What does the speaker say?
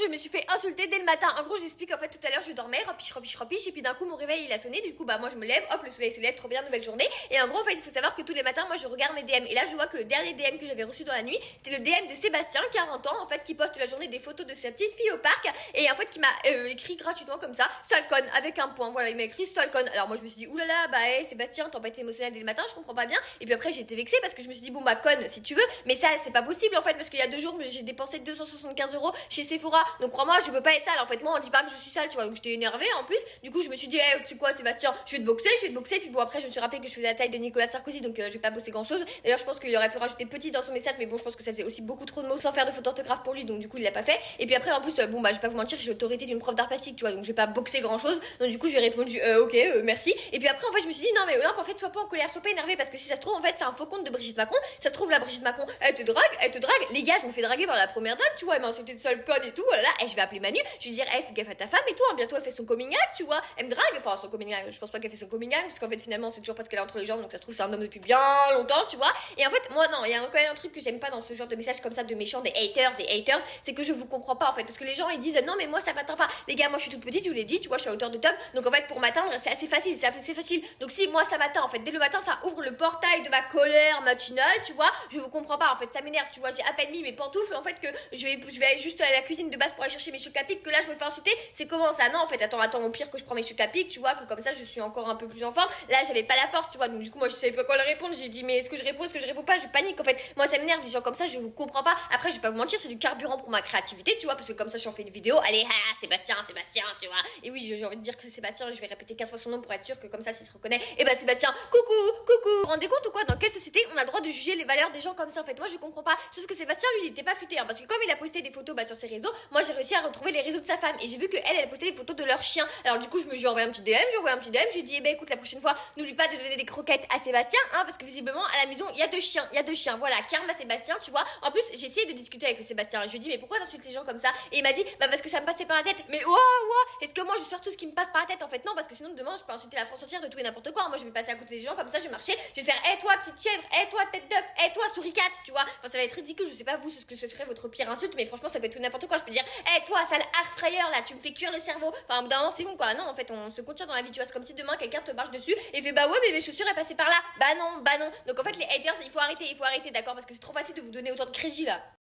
je me suis fait insulter dès le matin. En gros, j'explique en fait tout à l'heure, je dormais, repiche, et puis d'un coup mon réveil il a sonné. Du coup, bah moi je me lève, hop, le soleil se lève, trop bien, nouvelle journée. Et en gros, en fait, il faut savoir que tous les matins, moi je regarde mes DM. Et là, je vois que le dernier DM que j'avais reçu dans la nuit, c'était le DM de Sébastien, 40 ans, en fait, qui poste la journée des photos de sa petite fille au parc. Et en fait, qui m'a écrit gratuitement comme ça, sale conne, avec un point. Voilà, il m'a écrit sale conne. Alors moi je me suis dit, oulala, bah hey, Sébastien, t'as pas été émotionnel dès le matin, je comprends pas bien. Et puis après, j'ai été vexée parce que je me suis dit, bon bah conne, si tu veux, mais ça, c'est pas possible en fait, parce qu'il y a 2 jours, j'ai dépensé 275 € chez Sephora. Donc crois-moi, je peux pas être sale. En fait, moi, on dit pas que je suis sale, tu vois. Donc j'étais énervée en plus. Du coup, je me suis dit, tu sais quoi, Sébastien, je vais te boxer. Puis bon, après, je me suis rappelé que je faisais la taille de Nicolas Sarkozy, donc je vais pas bosser grand chose. D'ailleurs, je pense qu'il aurait pu rajouter petit dans son message, mais bon, je pense que ça faisait aussi beaucoup trop de mots sans faire de faute d'orthographe pour lui, donc du coup, il l'a pas fait. Et puis après, en plus, bon, bah, je vais pas vous mentir, j'ai l'autorité d'une prof d'art plastique, tu vois, donc je vais pas boxer grand chose. Donc du coup, j'ai répondu, ok, merci. Et puis après, en fait, je me suis dit, non, mais Olympe, en fait, sois pas en colère, sois pas énervé, parce que si ça se trouve, en fait, c'est un faux compte de Brigitte Macron. Ça se trouve, la Brigitte Macron, elle te drague. Les gars, je me fais draguer par la première dame, tu vois, elle m'a insulté de sale conne et tout, voilà. Et je vais appeler Manu, je vais dire, fais gaffe à ta femme et tout, hein, bientôt elle fait son coming out, tu vois. Elle me drague, enfin, son coming out, je pense pas qu'elle fait son coming out, parce qu'en fait, finalement, c'est toujours parce qu'elle est entre les jambes, donc ça se trouve, c'est un homme depuis bien longtemps, tu vois. Et en fait, moi, non, il y a quand même un truc que j'aime pas dans ce genre de messages comme ça, de méchants, des haters, c'est que je vous comprends pas, en fait, parce que les gens, ils disent, non, mais moi, ça m'atteint pas. Les gars, moi, je suis toute petite, je vous l'ai dit, tu vois, je suis à hauteur de top, donc en fait, pour m'atteindre, c'est assez facile, c'est assez facile. Donc si moi, ça m'atteint, en fait, dès le matin, ça ouvre le portail de ma colère matinale, tu vois, je vous comprends pas, en fait, ça m'énerve, tu vois, j'ai à peine mis mes pantoufles, en fait, que je vais aller juste à la cuisine de base pour aller chercher mes chocs à pic, que là, je me fais insulter, c'est comment ça? Non, en fait, attends, au pire que je prends mes chocs à pic, tu vois, que comme ça, je suis encore un peu plus en forme. Là, j'avais pas la force, tu vois, donc du coup, moi, je savais pas quoi leur répondre, j'ai dit, mais est-ce que je réponds pas, je panique, en fait. Moi, ça m'énerve, des gens comme ça, je vous comprends pas. Après, je vais pas vous mentir, c'est du carburant pour ma créativité, tu vois, parce que comme ça, si on fait une vidéo, allez, Sébastien, tu vois. Et oui, j'ai envie de dire que c'est Sébastien, je vais répéter 15 fois son nom pour être sûr que comme ça, s'il se reconnaît, et bah, Sébastien, coucou. Vous vous rendez compte ou quoi? Dans quelle société on a le droit de juger les valeurs des gens comme ça, en fait? Moi, je comprends pas. Sauf que Sébastien, lui, il était pas futé, hein, parce que comme il a posté des photos, bah, sur ses réseaux, moi, j'ai réussi à retrouver les réseaux de sa femme, et j'ai vu que elle postait des photos de leur chien. Alors, du coup, j'ai envoyé un petit DM, je lui ai dit, eh ben, écoute, la prochaine fois, n'oublie pas de donner des croquettes à Sébastien, hein, parce que visiblement, à la maison, il y a deux chiens, voilà, karma Sébastien, tu vois. En plus, j'ai essayé de discuter avec le Sébastien, et je lui ai dit, mais pourquoi t'insultes les gens comme ça? Et il m'a dit, bah, parce que ça me passait par la tête. Mais est-ce que moi, je sors tout ce qui me passe par la tête? En fait, non, parce que sinon, demain, je peux insulter la France entière de tout et n'importe quoi. Moi, je vais passer à côté des gens comme ça, je vais marcher, je vais faire, toi, petite chèvre, toi, tête d'œuf, toi, souricate, tu vois. Enfin, ça va être ridicule, je sais pas vous, ce que ce serait votre pire insulte, mais franchement, ça peut être tout n'importe quoi. Je peux dire, toi, sale frayeur, là, tu me fais cuire le cerveau. Enfin, d'un moment, c'est bon, quoi. Non, en fait, on se contient dans la vie, tu vois. C'est comme si demain, quelqu'un te marche dessus et fait, bah ouais, mais mes chaussures, elles passaient par là. Bah non. Donc, en fait, les haters, il faut arrêter, d'accord, parce que c'est trop facile de vous donner autant de crédit, là.